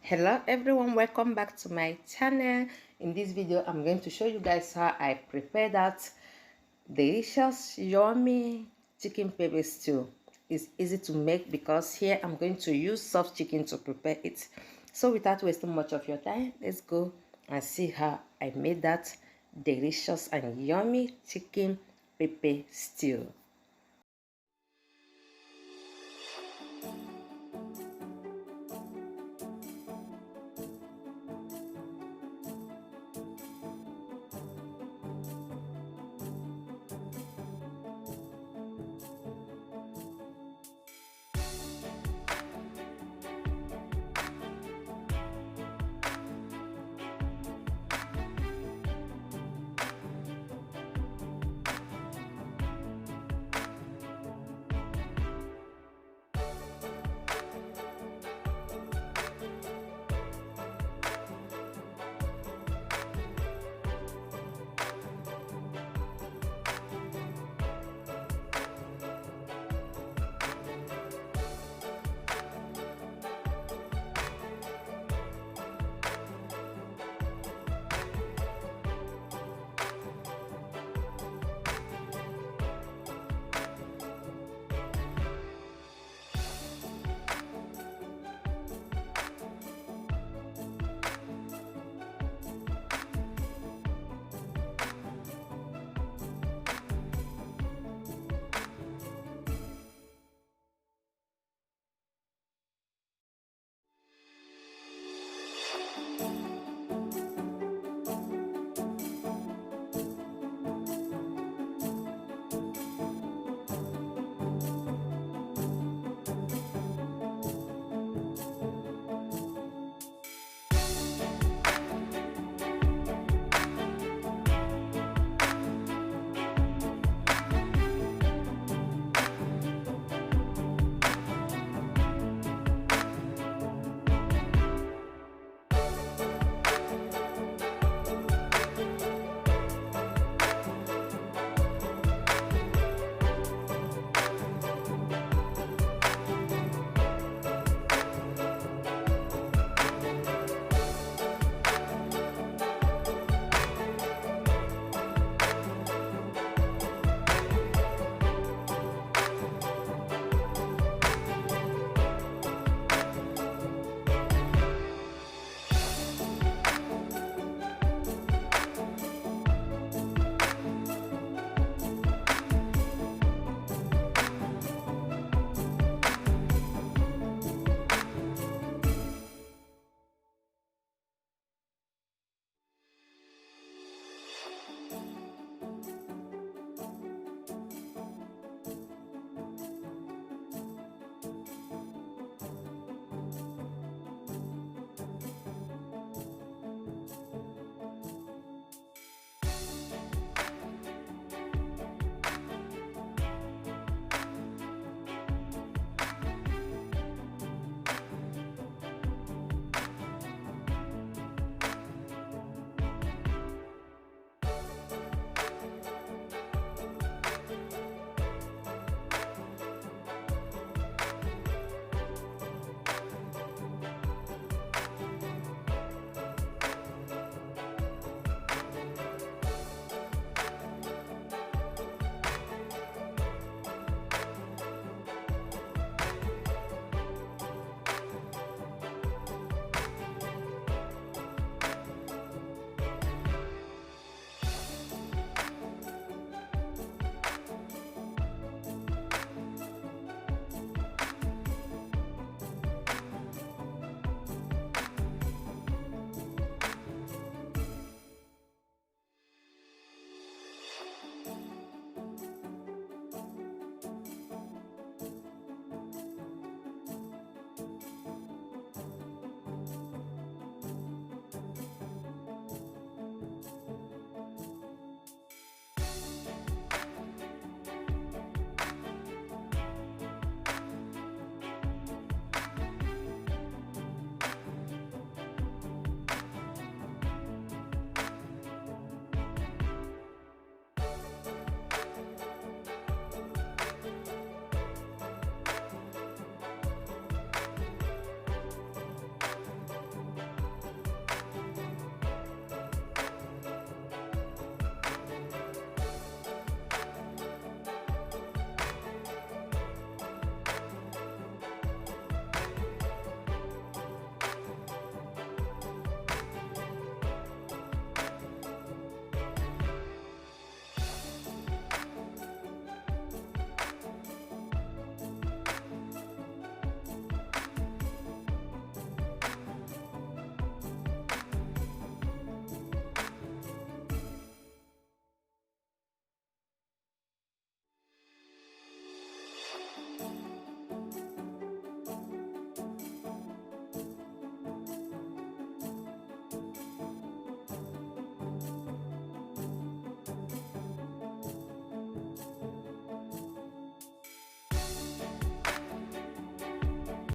Hello everyone, welcome back to my channel. In this video I'm going to show you guys how I prepare that delicious yummy chicken pepper stew. It's easy to make because here I'm going to use soft chicken to prepare it. So without wasting much of your time, let's go and see how I made that delicious and yummy chicken pepper stew.